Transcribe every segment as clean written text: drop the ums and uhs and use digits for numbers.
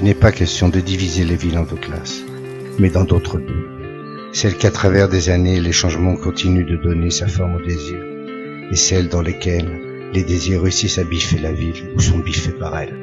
Il n'est pas question de diviser les villes en deux classes, mais dans d'autres deux. Celles qu'à travers des années, les changements continuent de donner sa forme au désir, et celles dans lesquelles les désirs réussissent à biffer la ville ou sont biffés par elle.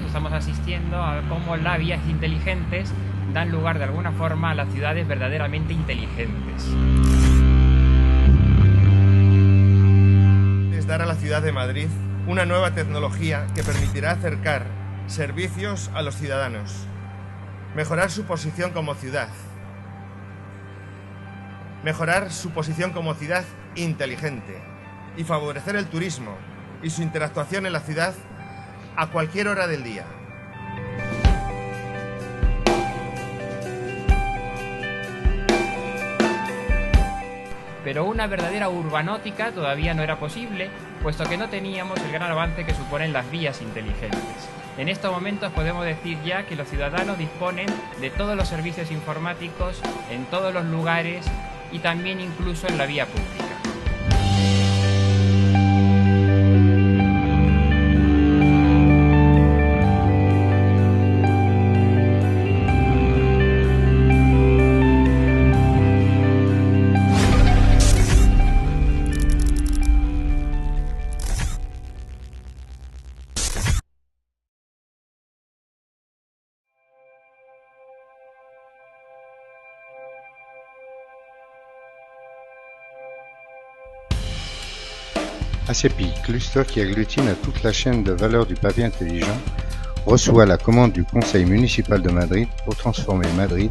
Estamos asistiendo a cómo las vías inteligentes dan lugar de alguna forma a las ciudades verdaderamente inteligentes. Es dar a la ciudad de Madrid una nueva tecnología que permitirá acercar servicios a los ciudadanos, mejorar su posición como ciudad inteligente y favorecer el turismo y su interactuación en la ciudad a cualquier hora del día. Pero una verdadera urbanótica todavía no era posible, puesto que no teníamos el gran avance que suponen las vías inteligentes. En estos momentos podemos decir ya que los ciudadanos disponen de todos los servicios informáticos en todos los lugares y también incluso en la vía pública. ACPI, cluster qui agglutine toute la chaîne de valeur du pavé intelligent, reçoit la commande du Conseil municipal de Madrid pour transformer Madrid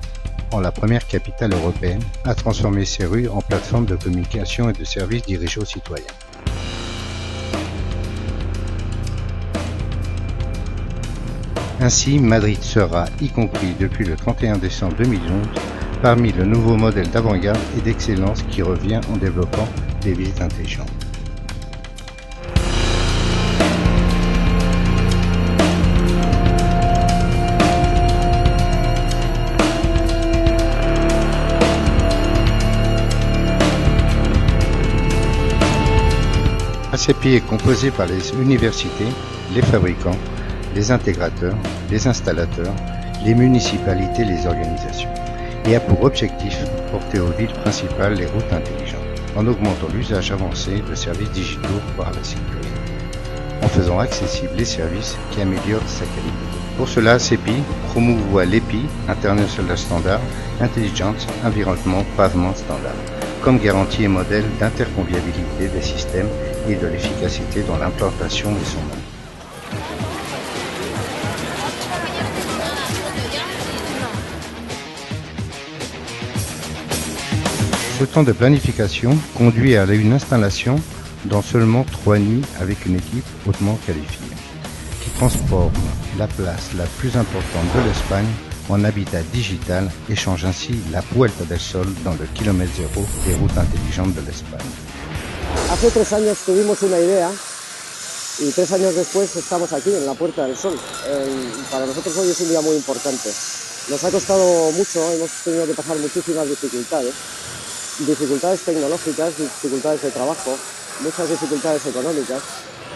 en la première capitale européenne à transformer ses rues en plateforme de communication et de services dirigés aux citoyens. Ainsi, Madrid sera, y compris depuis le 31 décembre 2011, parmi le nouveau modèle d'avant-garde et d'excellence qui revient en développant des villes intelligentes. ACPI est composé par les universités, les fabricants, les intégrateurs, les installateurs, les municipalités et les organisations, et a pour objectif de porter aux villes principales les routes intelligentes, en augmentant l'usage avancé de services digitaux par la citoyenneté, en faisant accessibles les services qui améliorent sa qualité. Pour cela, ACPI promouvoit l'EPI, International Standard, Intelligence, Environnement, Pavement Standard, comme garantie et modèle d'interconviabilité des systèmes et de l'efficacité dans l'implantation et son nom. Ce temps de planification conduit à une installation dans seulement 3 nuits avec une équipe hautement qualifiée, qui transforme la place la plus importante de l'Espagne en habitat digital et change ainsi la Puerta del Sol dans le kilomètre zéro des routes intelligentes de l'Espagne. Hace 3 años tuvimos una idea y 3 años después estamos aquí en la Puerta del Sol. Para nosotros hoy es un día muy importante. Nos ha costado mucho, hemos tenido que pasar muchísimas dificultades tecnológicas, dificultades de trabajo, muchas dificultades económicas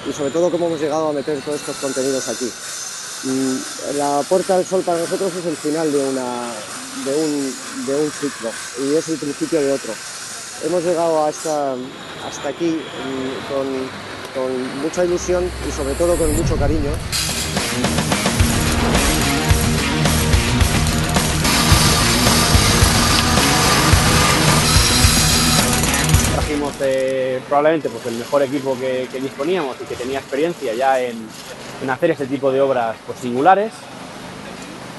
y sobre todo cómo hemos llegado a meter todos estos contenidos aquí. La Puerta del Sol para nosotros es el final de un ciclo y es el principio de otro. Hemos llegado hasta aquí con mucha ilusión y sobre todo con mucho cariño. Trajimos probablemente pues, el mejor equipo que disponíamos y que tenía experiencia ya en hacer este tipo de obras pues, singulares.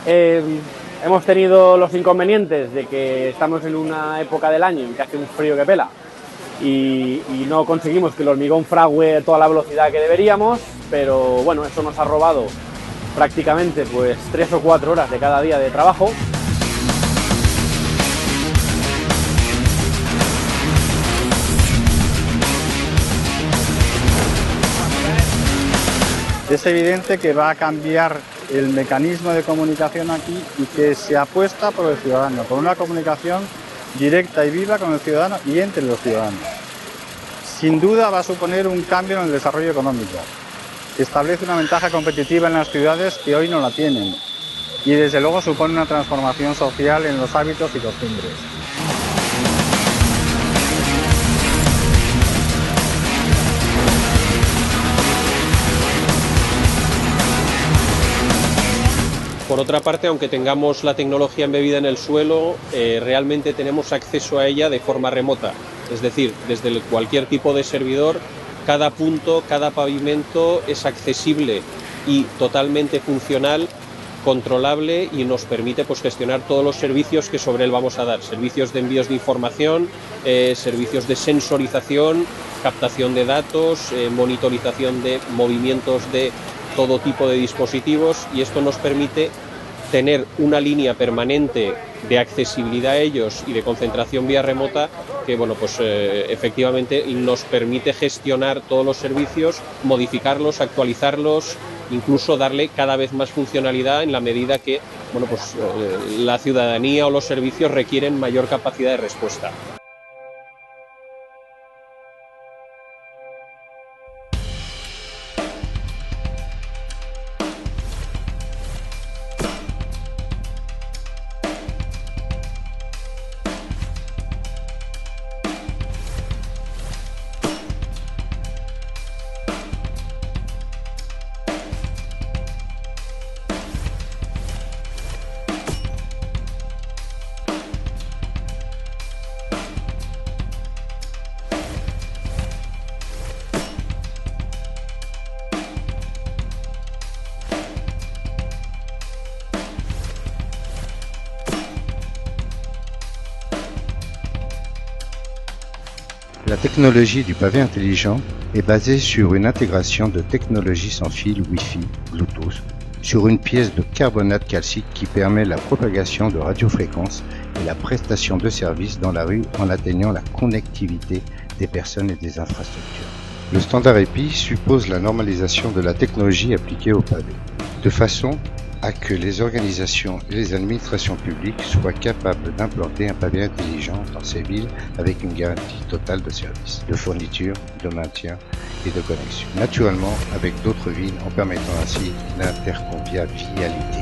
Hemos tenido los inconvenientes de que estamos en una época del año en que hace un frío que pela y no conseguimos que el hormigón frague a toda la velocidad que deberíamos, pero bueno, eso nos ha robado prácticamente pues 3 o 4 horas de cada día de trabajo. Es evidente que va a cambiar el mecanismo de comunicación aquí y que se apuesta por el ciudadano, por una comunicación directa y viva con el ciudadano y entre los ciudadanos. Sin duda va a suponer un cambio en el desarrollo económico. Establece una ventaja competitiva en las ciudades que hoy no la tienen y desde luego supone una transformación social en los hábitos y costumbres. Por otra parte, aunque tengamos la tecnología embebida en el suelo, realmente tenemos acceso a ella de forma remota. Es decir, desde cualquier tipo de servidor, cada punto, cada pavimento es accesible y totalmente funcional, controlable y nos permite pues, gestionar todos los servicios que sobre él vamos a dar. Servicios de envíos de información, servicios de sensorización, captación de datos, monitorización de movimientos de todo tipo de dispositivos, y esto nos permite tener una línea permanente de accesibilidad a ellos y de concentración vía remota que bueno, pues, efectivamente nos permite gestionar todos los servicios, modificarlos, actualizarlos, incluso darle cada vez más funcionalidad en la medida que bueno, pues, la ciudadanía o los servicios requieren mayor capacidad de respuesta. La technologie du pavé intelligent est basée sur une intégration de technologies sans fil Wi-Fi, Bluetooth, sur une pièce de carbonate calcique qui permet la propagation de radiofréquences et la prestation de services dans la rue en atteignant la connectivité des personnes et des infrastructures. Le standard EPI suppose la normalisation de la technologie appliquée au pavé, de façon à que les organisations et les administrations publiques soient capables d'implanter un pavé intelligent dans ces villes avec une garantie totale de service, de fourniture, de maintien et de connexion. Naturellement avec d'autres villes en permettant ainsi l'interconvivialité.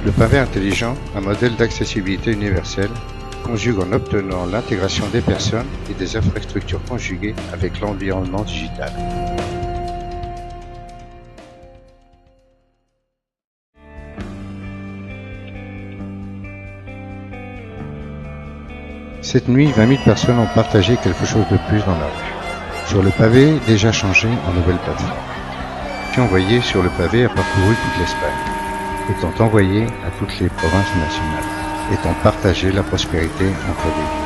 Le pavé intelligent, un modèle d'accessibilité universelle, conjugue en obtenant l'intégration des personnes et des infrastructures conjuguées avec l'environnement digital. Cette nuit, 20 000 personnes ont partagé quelque chose de plus dans la rue. Sur le pavé, déjà changé en nouvelle plateforme. Puis envoyé sur le pavé a parcouru toute l'Espagne, étant envoyé à toutes les provinces nationales, étant partagé la prospérité entre les villes.